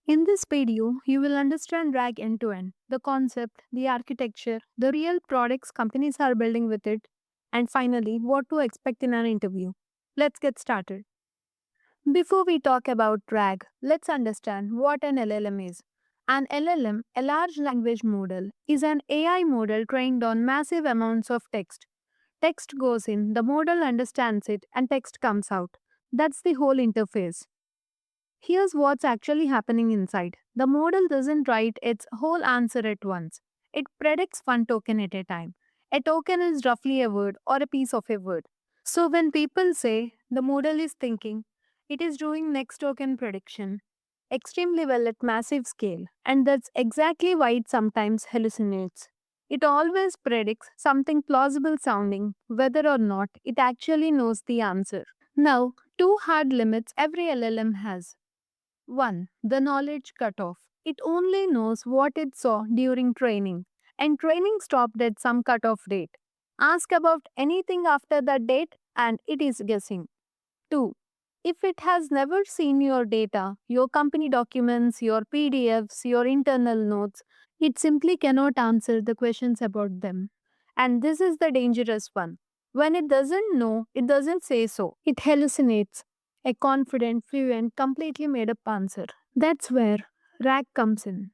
In this video, you will understand RAG end to end, the concept, the architecture, the real products companies are building with it, and finally, what to expect in an interview. Let's get started. Before we talk about RAG, let's understand what an LLM is. An LLM, a large language model, is an AI model trained on massive amounts of text. Text goes in, the model understands it, and text comes out. That's the whole interface. Here's what's actually happening inside. The model doesn't write its whole answer at once. It predicts one token at a time. A token is roughly a word or a piece of a word. So when people say the model is thinking, it is doing next token prediction extremely well at massive scale, and that's exactly why it sometimes hallucinates. It always predicts something plausible sounding, whether or not it actually knows the answer. Now, two hard limits every LLM has. 1. The knowledge cutoff. It only knows what it saw during training, and training stopped at some cutoff date. Ask about anything after that date, and it is guessing. 2. If it has never seen your data, your company documents, your PDFs, your internal notes, it simply cannot answer the questions about them. And this is the dangerous one. When it doesn't know, it doesn't say so. It hallucinates a confident, fluent, completely made up answer. That's where RAG comes in.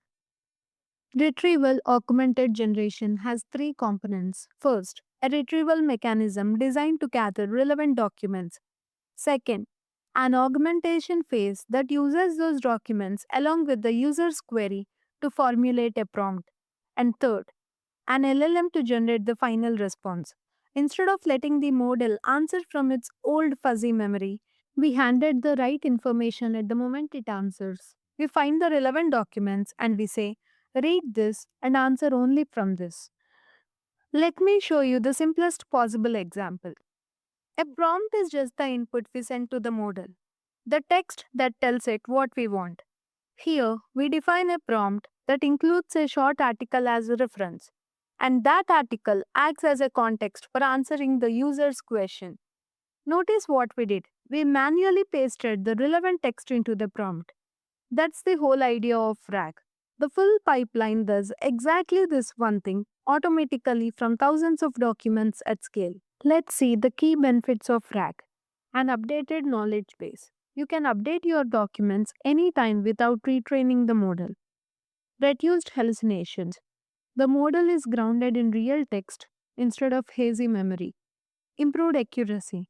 Retrieval augmented generation has three components. First, a retrieval mechanism designed to gather relevant documents. Second, an augmentation phase that uses those documents along with the user's query to formulate a prompt. And third, an LLM to generate the final response. Instead of letting the model answer from its old fuzzy memory, we handed the right information at the moment it answers. We find the relevant documents and we say, read this and answer only from this. Let me show you the simplest possible example. A prompt is just the input we send to the model, the text that tells it what we want. Here, we define a prompt that includes a short article as a reference, and that article acts as a context for answering the user's question. Notice what we did. We manually pasted the relevant text into the prompt. That's the whole idea of RAG. The full pipeline does exactly this one thing automatically from thousands of documents at scale. Let's see the key benefits of RAG. An updated knowledge base. You can update your documents anytime without retraining the model. Reduced hallucinations. The model is grounded in real text instead of hazy memory. Improved accuracy.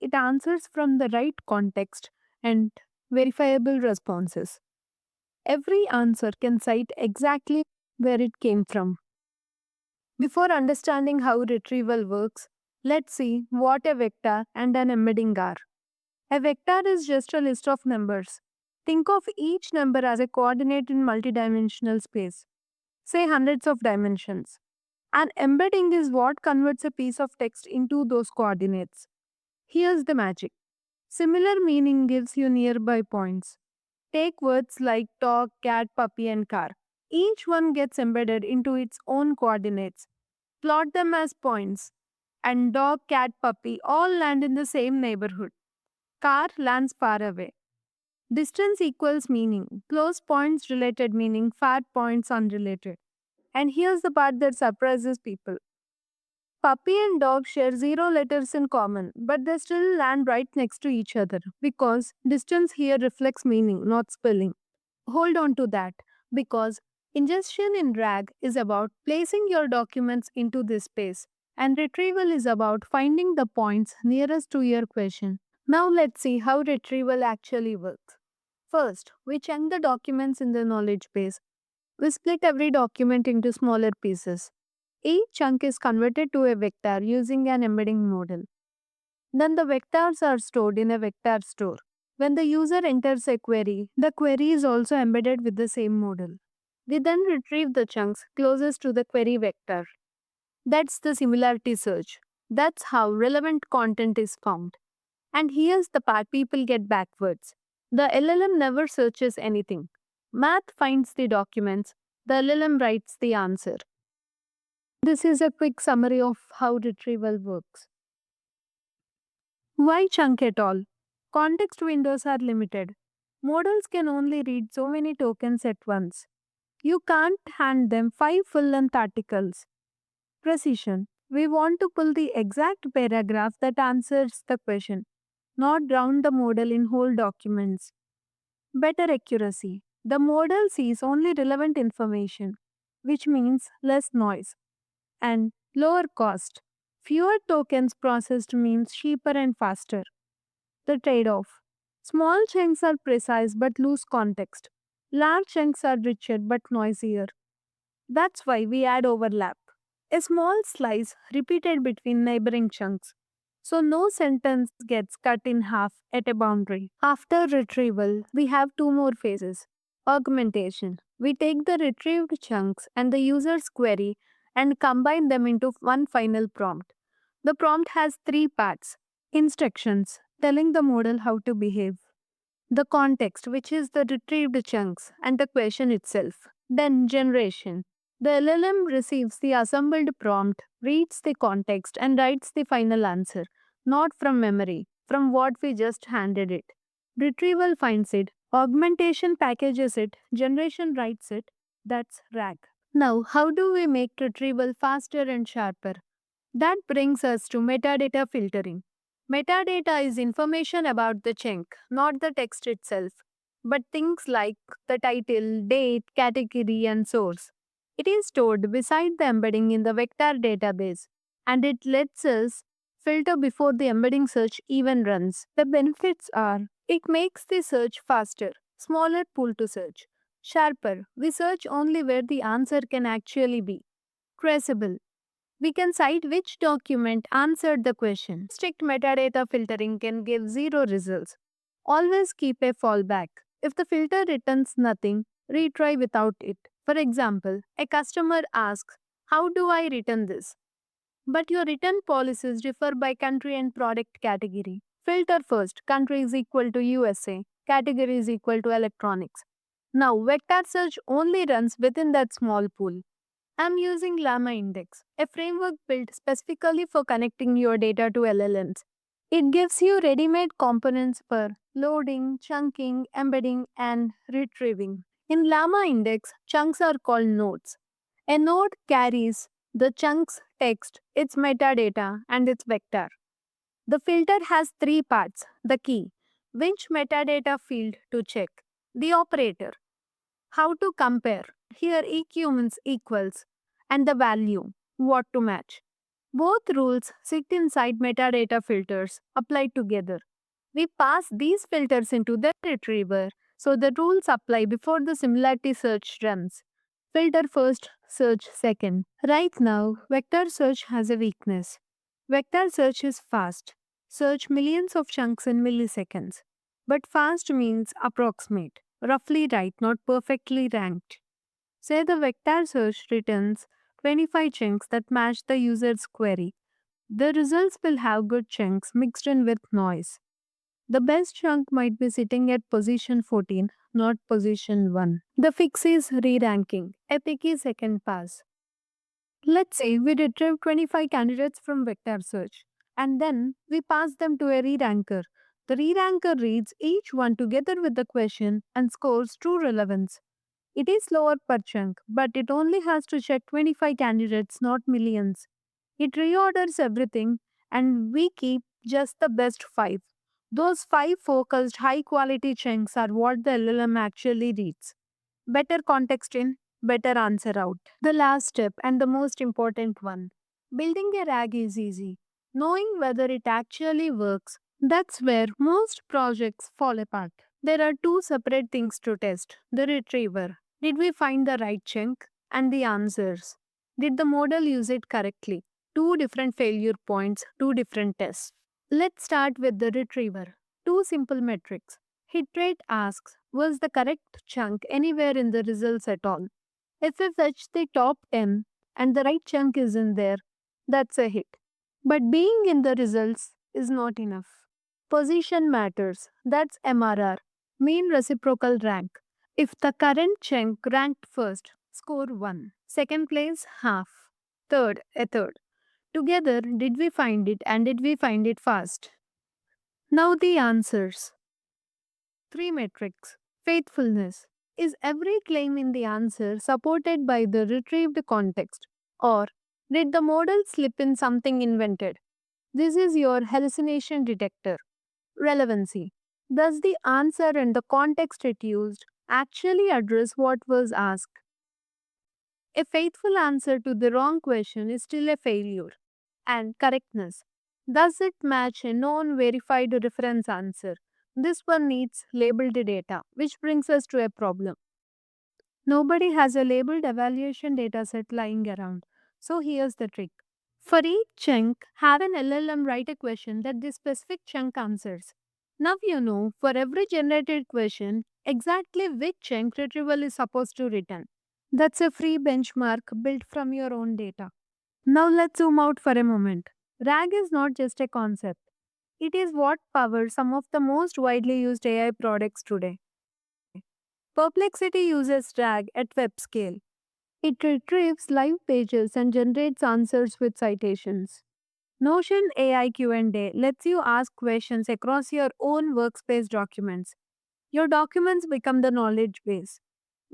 It answers from the right context and verifiable responses. Every answer can cite exactly where it came from. Before understanding how retrieval works, let's see what a vector and an embedding are. A vector is just a list of numbers. Think of each number as a coordinate in multidimensional space, say hundreds of dimensions. An embedding is what converts a piece of text into those coordinates. Here's the magic. Similar meaning gives you nearby points. Take words like dog, cat, puppy, and car. Each one gets embedded into its own coordinates. Plot them as points, and dog, cat, puppy all land in the same neighborhood. Car lands far away. Distance equals meaning. Close points related meaning, far points unrelated. And here's the part that surprises people. Puppy and dog share zero letters in common, but they still land right next to each other because distance here reflects meaning, not spelling. Hold on to that because ingestion in RAG is about placing your documents into this space, and retrieval is about finding the points nearest to your question. Now let's see how retrieval actually works. First, we chunk the documents in the knowledge base. We split every document into smaller pieces. Each chunk is converted to a vector using an embedding model. Then the vectors are stored in a vector store. When the user enters a query, the query is also embedded with the same model. We then retrieve the chunks closest to the query vector. That's the similarity search. That's how relevant content is found. And here's the part people get backwards. The LLM never searches anything. Math finds the documents, the LLM writes the answer. This is a quick summary of how retrieval works. Why chunk at all? Context windows are limited. Models can only read so many tokens at once. You can't hand them 5 full length articles. Precision. We want to pull the exact paragraph that answers the question, not drown the model in whole documents. Better accuracy. The model sees only relevant information, which means less noise and lower cost. Fewer tokens processed means cheaper and faster. The trade off. Small chunks are precise but lose context. Large chunks are richer but noisier. That's why we add overlap. A small slice repeated between neighboring chunks. So no sentence gets cut in half at a boundary. After retrieval, we have two more phases. Augmentation. We take the retrieved chunks and the user's query and combine them into one final prompt. The prompt has three parts: instructions, telling the model how to behave; the context, which is the retrieved chunks, and the question itself; then generation. The LLM receives the assembled prompt, reads the context, and writes the final answer, not from memory, from what we just handed it. Retrieval finds it, augmentation packages it, generation writes it. That's RAG. Now, how do we make retrieval faster and sharper? That brings us to metadata filtering. Metadata is information about the chunk, not the text itself, but things like the title, date, category, and source. It is stored beside the embedding in the vector database, and it lets us filter before the embedding search even runs. The benefits are: it makes the search faster, smaller pool to search; sharper, we search only where the answer can actually be; traceable, we can cite which document answered the question. Strict metadata filtering can give zero results. Always keep a fallback. If the filter returns nothing, retry without it. For example, a customer asks, "How do I return this?" But your return policies differ by country and product category. Filter first: country is equal to USA, category is equal to electronics. Now, vector search only runs within that small pool. I'm using Llama Index, a framework built specifically for connecting your data to LLMs. It gives you ready made components for loading, chunking, embedding, and retrieving. In Llama Index, chunks are called nodes. A node carries the chunk's text, its metadata, and its vector. The filter has three parts: the key, which metadata field to check; the operator, how to compare, here EQ means equals; and the value, what to match. Both rules sit inside metadata filters applied together. We pass these filters into the retriever, so the rules apply before the similarity search runs. Filter first, search second. Right now, vector search has a weakness. Vector search is fast. Search millions of chunks in milliseconds. But fast means approximate, roughly right, not perfectly ranked. Say the vector search returns 25 chunks that match the user's query. The results will have good chunks mixed in with noise. The best chunk might be sitting at position 14, not position 1. The fix is re-ranking, a picky second pass. Let's say we retrieve 25 candidates from vector search, and then we pass them to a re-ranker. The re-ranker reads each one together with the question and scores true relevance. It is slower per chunk, but it only has to check 25 candidates, not millions. It reorders everything, and we keep just the best 5. Those 5 focused, high quality chunks are what the LLM actually reads. Better context in, better answer out. The last step, and the most important one: building a RAG is easy. Knowing whether it actually works, that's where most projects fall apart. There are two separate things to test: the retriever. Did we find the right chunk? And the answers. Did the model use it correctly? Two different failure points, two different tests. Let's start with the retriever. Two simple metrics. Hit rate asks, was the correct chunk anywhere in the results at all? If we fetch the top 10 and the right chunk is in there, that's a hit. But being in the results is not enough. Position matters. That's MRR, mean reciprocal rank. If the current chunk ranked first, score 1. Second place, half. Third, a third. Together, did we find it, and did we find it fast? Now the answers. Three metrics. Faithfulness. Is every claim in the answer supported by the retrieved context? Or did the model slip in something invented? This is your hallucination detector. Relevancy. Does the answer and the context it used actually address what was asked? A faithful answer to the wrong question is still a failure. And correctness. Does it match a known verified reference answer? This one needs labeled data, which brings us to a problem. Nobody has a labeled evaluation dataset lying around. So here's the trick. For each chunk, have an LLM write a question that this specific chunk answers. Now you know for every generated question exactly which chunk retrieval is supposed to return. That's a free benchmark built from your own data. Now let's zoom out for a moment. RAG is not just a concept. It is what powers some of the most widely used AI products today. Perplexity uses RAG at web scale. It retrieves live pages and generates answers with citations. Notion AI Q&A lets you ask questions across your own workspace documents. Your documents become the knowledge base.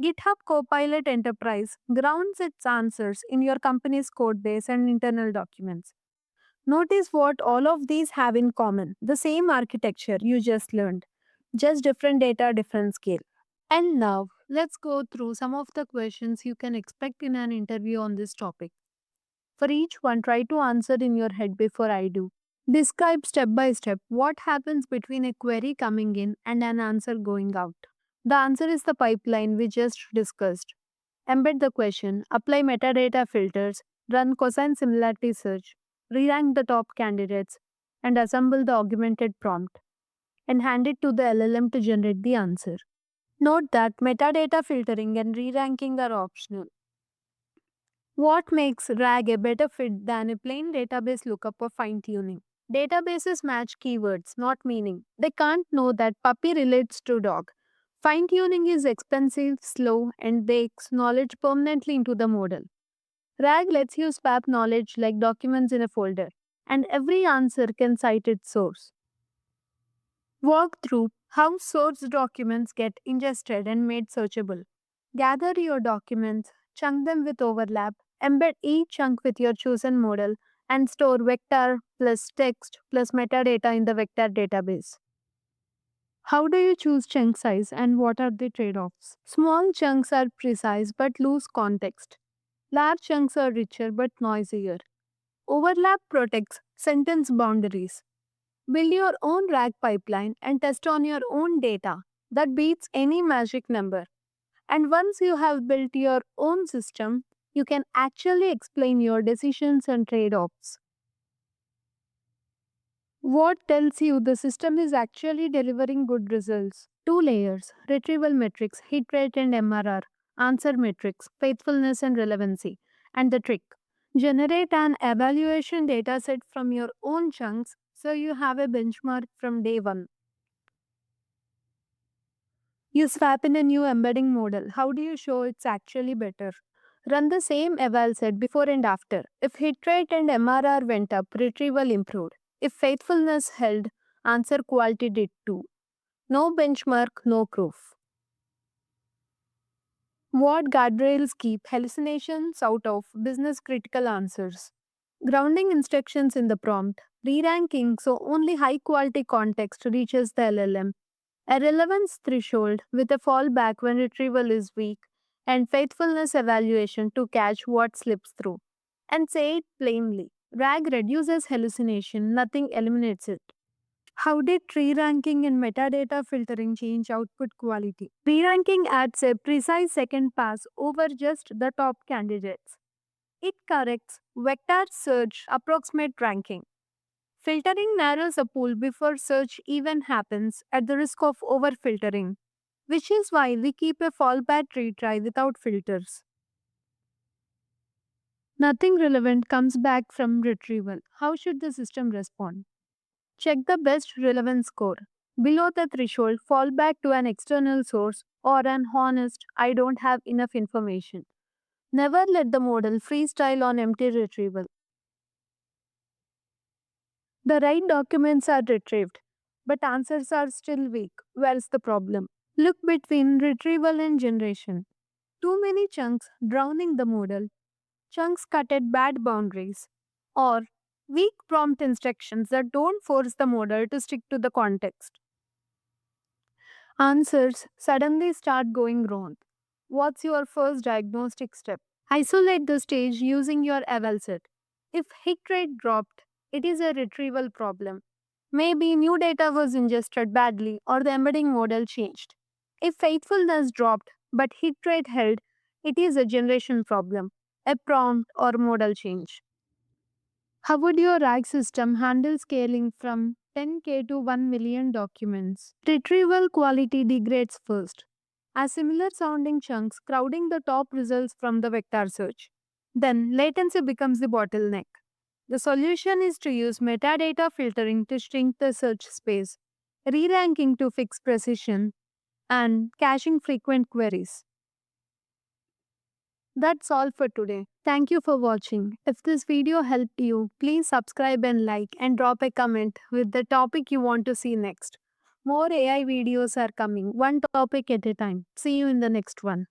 GitHub Copilot Enterprise grounds its answers in your company's code base and internal documents. Notice what all of these have in common: the same architecture you just learned, just different data, different scale. And now, let's go through some of the questions you can expect in an interview on this topic. For each one, try to answer in your head before I do. Describe step by step what happens between a query coming in and an answer going out. The answer is the pipeline we just discussed. Embed the question, apply metadata filters, run cosine similarity search, re-rank the top candidates, and assemble the augmented prompt, and hand it to the LLM to generate the answer. Note that metadata filtering and re-ranking are optional. What makes RAG a better fit than a plain database lookup or fine tuning? Databases match keywords, not meaning. They can't know that puppy relates to dog. Fine tuning is expensive, slow, and bakes knowledge permanently into the model. RAG lets you swap knowledge like documents in a folder, and every answer can cite its source. Walk through how source documents get ingested and made searchable. Gather your documents, chunk them with overlap, embed each chunk with your chosen model, and store vector plus text plus metadata in the vector database. How do you choose chunk size and what are the trade offs? Small chunks are precise but lose context. Large chunks are richer but noisier. Overlap protects sentence boundaries. Build your own RAG pipeline and test on your own data that beats any magic number. And once you have built your own system, you can actually explain your decisions and trade offs. What tells you the system is actually delivering good results? Two layers: retrieval metrics, hit rate and MRR, answer metrics, faithfulness and relevancy. And the trick: generate an evaluation dataset from your own chunks so you have a benchmark from day one. You swap in a new embedding model. How do you show it's actually better? Run the same eval set before and after. If hit rate and MRR went up, retrieval improved. If faithfulness held, answer quality did too. No benchmark, no proof. What guardrails keep hallucinations out of business critical answers? Grounding instructions in the prompt, re ranking so only high quality context reaches the LLM, a relevance threshold with a fallback when retrieval is weak, and faithfulness evaluation to catch what slips through. And say it plainly: RAG reduces hallucination, nothing eliminates it. How did tree ranking and metadata filtering change output quality? Tree ranking adds a precise second pass over just the top candidates. It corrects vector search approximate ranking. Filtering narrows a pool before search even happens at the risk of overfiltering, which is why we keep a fallback retry without filters. Nothing relevant comes back from retrieval. How should the system respond? Check the best relevance score. Below the threshold, fall back to an external source or an honest, I don't have enough information. Never let the model freestyle on empty retrieval. The right documents are retrieved. but answers are still weak. Where's the problem? Look between retrieval and generation. Too many chunks drowning the model, chunks cut at bad boundaries, or weak prompt instructions that don't force the model to stick to the context. Answers suddenly start going wrong. What's your first diagnostic step? Isolate the stage using your eval set. If hit rate dropped, it is a retrieval problem. Maybe new data was ingested badly or the embedding model changed. If faithfulness dropped but hit rate held, it is a generation problem, a prompt or model change. How would your RAG system handle scaling from 10K to 1 million documents? Retrieval quality degrades first, as similar sounding chunks crowding the top results from the vector search. Then latency becomes the bottleneck. The solution is to use metadata filtering to shrink the search space, re-ranking to fix precision, and caching frequent queries. That's all for today. Thank you for watching. If this video helped you, please subscribe and like and drop a comment with the topic you want to see next. More AI videos are coming, one topic at a time. See you in the next one.